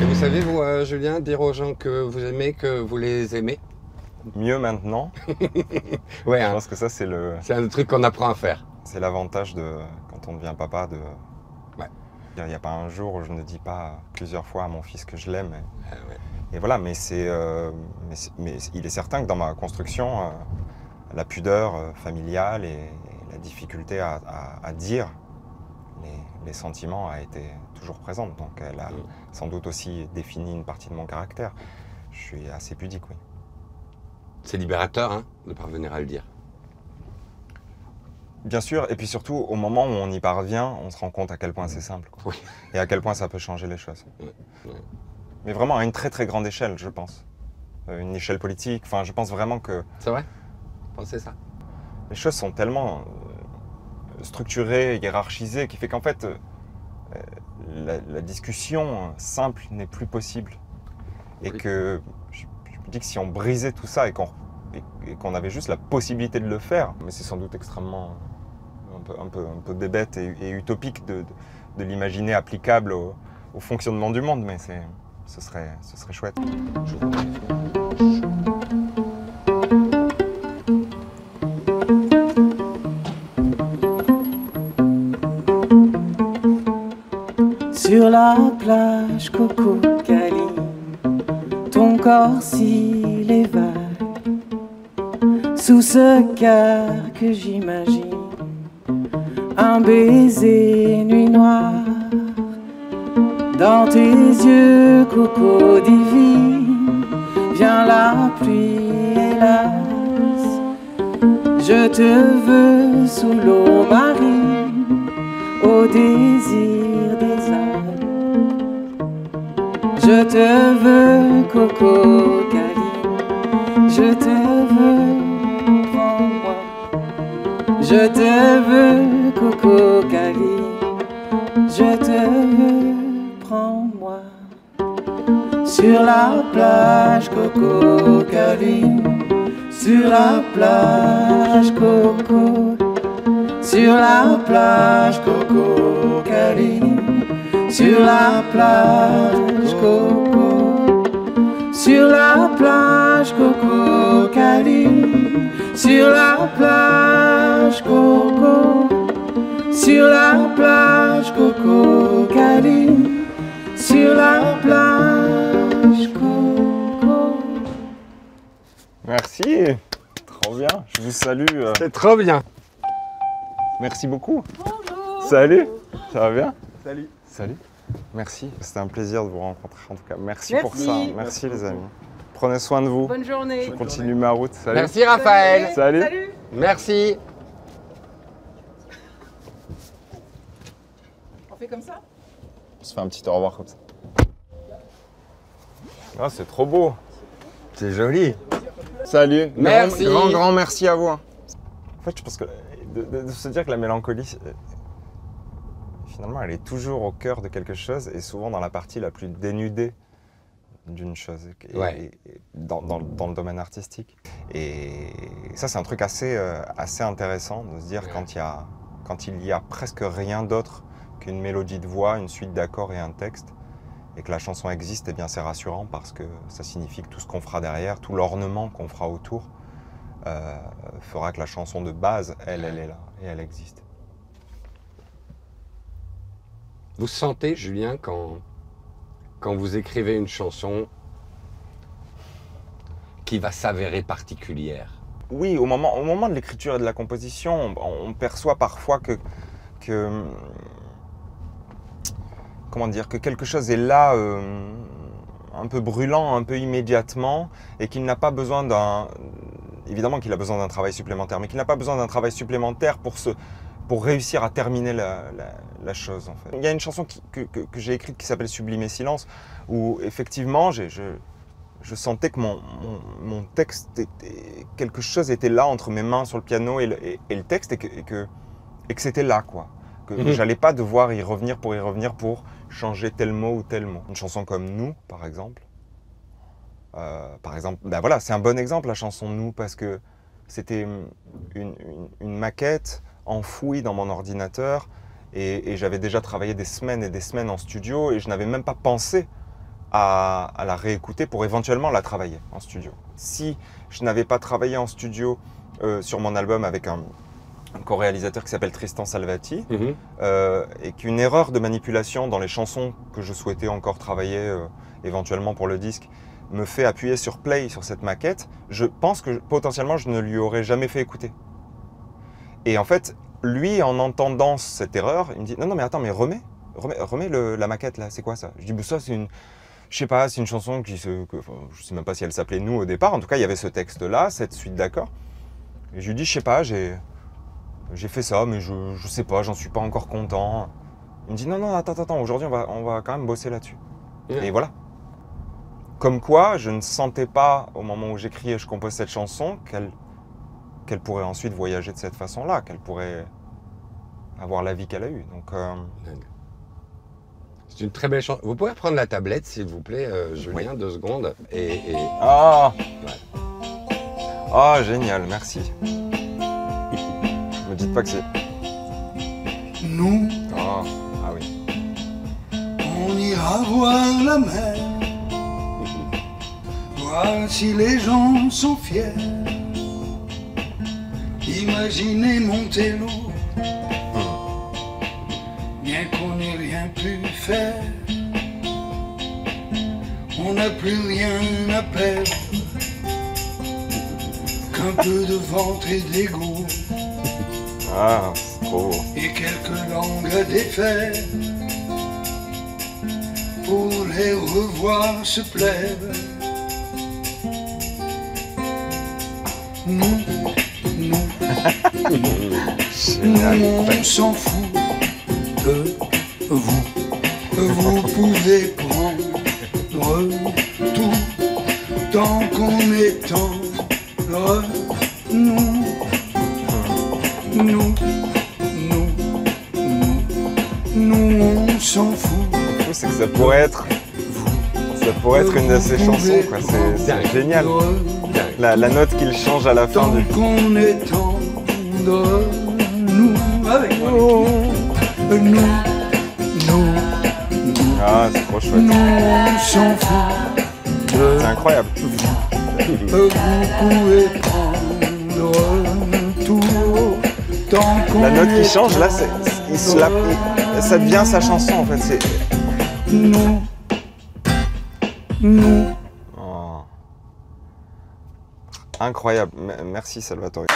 Et vous savez, vous, Julien, dire aux gens que vous les aimez? Mieux maintenant. Ouais, Je hein. pense que ça, c'est le... C'est un truc qu'on apprend à faire. C'est l'avantage de quand on devient papa de... Ouais. Il n'y a pas un jour où je ne dis pas plusieurs fois à mon fils que je l'aime. Ouais. Et voilà, mais il est certain que dans ma construction, la pudeur familiale et la difficulté à dire les sentiments a été toujours présente. Donc elle a sans doute aussi défini une partie de mon caractère. Je suis assez pudique, oui. C'est libérateur, hein, de parvenir à le dire. Bien sûr, et puis surtout, au moment où on y parvient, on se rend compte à quel point c'est simple, quoi. Oui. Et à quel point ça peut changer les choses. Ouais. Mais vraiment à une très très grande échelle, je pense. Une échelle politique, enfin je pense vraiment que... C'est vrai? Pensez ça. Les choses sont tellement structurées, hiérarchisées, qui fait qu'en fait, la discussion simple n'est plus possible. Et que je me dis que si on brisait tout ça et qu'on avait juste la possibilité de le faire, mais c'est sans doute extrêmement un peu bébête et utopique de l'imaginer applicable au fonctionnement du monde, mais ce serait chouette. Sur la plage Coco Caline, ton corps s'il est vague, sous ce cœur que j'imagine, un baiser nuit noire, dans tes yeux coco divine, vient la pluie hélas, je te veux sous l'eau marine, au désir des âmes. Je te veux, Coco Caline, je te veux, prends-moi. Je te veux, Coco Caline, je te veux, prends-moi. Sur la plage, Coco Caline, sur la plage, Coco. Sur la plage Coco Caline, sur la plage Coco, sur la plage Coco Caline, sur la plage Coco, sur la plage Coco Caline, sur la plage Coco. Merci, trop bien, je vous salue. C'est trop bien. Merci beaucoup. Bonjour. Salut, ça va bien? Salut. Salut. Merci, c'était un plaisir de vous rencontrer en tout cas. Merci pour Merci. ça, merci les amis. Prenez soin de vous. Bonne journée. Je continue ma route. Salut. Merci Raphaël. Salut. Salut. Merci. On fait comme ça? On se fait un petit au revoir comme ça. Ah, c'est trop beau. C'est joli. Salut. Merci. Grand merci à vous. En fait, je pense que de se dire que la mélancolie, finalement, elle est toujours au cœur de quelque chose et souvent dans la partie la plus dénudée d'une chose, Ouais. et dans le domaine artistique. Et ça, c'est un truc assez intéressant de se dire quand il y a presque rien d'autre qu'une mélodie de voix, une suite d'accords et un texte, et que la chanson existe, eh bien c'est rassurant parce que ça signifie que tout ce qu'on fera derrière, tout l'ornement qu'on fera autour, fera que la chanson de base, elle est là et elle existe. Vous sentez, Julien, quand vous écrivez une chanson qui va s'avérer particulière? Oui, au moment de l'écriture et de la composition, on perçoit parfois que comment dire, que quelque chose est là, un peu brûlant, un peu immédiatement, et qu'il n'a pas besoin évidemment qu'il a besoin d'un travail supplémentaire, mais qu'il n'a pas besoin d'un travail supplémentaire pour réussir à terminer la chose, en fait. Il y a une chanson que j'ai écrite qui s'appelle Sublime Silence, où effectivement, je sentais que mon texte, quelque chose était là entre mes mains sur le piano et le texte, et que c'était là, quoi. Que j'allais pas devoir y revenir pour changer tel mot ou tel mot. Une chanson comme Nous, par exemple, ben voilà, c'est un bon exemple, la chanson Nous, parce que c'était une maquette enfouie dans mon ordinateur Et j'avais déjà travaillé des semaines et des semaines en studio et je n'avais même pas pensé à la réécouter pour éventuellement la travailler en studio. Si je n'avais pas travaillé en studio sur mon album avec un co-réalisateur qui s'appelle Tristan Salvati, et qu'une erreur de manipulation dans les chansons que je souhaitais encore travailler éventuellement pour le disque me fait appuyer sur play sur cette maquette, je pense que potentiellement je ne lui aurais jamais fait écouter. Et en fait, lui, en entendant cette erreur, il me dit « Non, mais attends, mais remets la maquette là, c'est quoi ça ?» Je dis bah, « Ça, c'est une... Je sais pas, c'est une chanson qui se... Enfin, je sais même pas si elle s'appelait « Nous » au départ. En tout cas, il y avait ce texte-là, cette suite d'accords. Et je lui dis « Je sais pas, j'ai fait ça, mais je sais pas, j'en suis pas encore content. » Il me dit « Non, attends, aujourd'hui, on va quand même bosser là-dessus. » Et voilà. Comme quoi, je ne sentais pas, au moment où j'écris et je compose cette chanson, qu'elle pourrait ensuite voyager de cette façon-là, qu'elle pourrait avoir la vie qu'elle a eue. Donc, c'est une très belle chanson. Vous pouvez reprendre la tablette, s'il vous plaît, Julien, oui. 2 secondes. Ah, ouais. Ah, génial, merci. Me dites pas que c'est... Nous, Ah oui. on ira voir la mer, voir si les gens sont fiers. Imaginez Montello, bien qu'on n'ait rien pu faire. On n'a plus rien à perdre qu'un peu de ventre et d'ego. Ah, c'est trop beau. Et quelques langues à défaire pour les revoir se plaire. Nous, Génial. on s'en fout de vous. Vous pouvez prendre tout tant qu'on est tendre. Nous, on s'en fout. Le truc, c'est que ça pourrait être une de ces chansons, quoi. C'est génial. La note qu'il change à la fin Tant du... qu'on est tendre, nous, avec nous, Ah, c'est trop chouette. nous, on s'en fout de C'est incroyable. vous pouvez prendre tout tant qu'on La note qui est change, là, ça devient sa chanson, en fait. C'est... nous. Oh. Incroyable. Merci, Salvatore.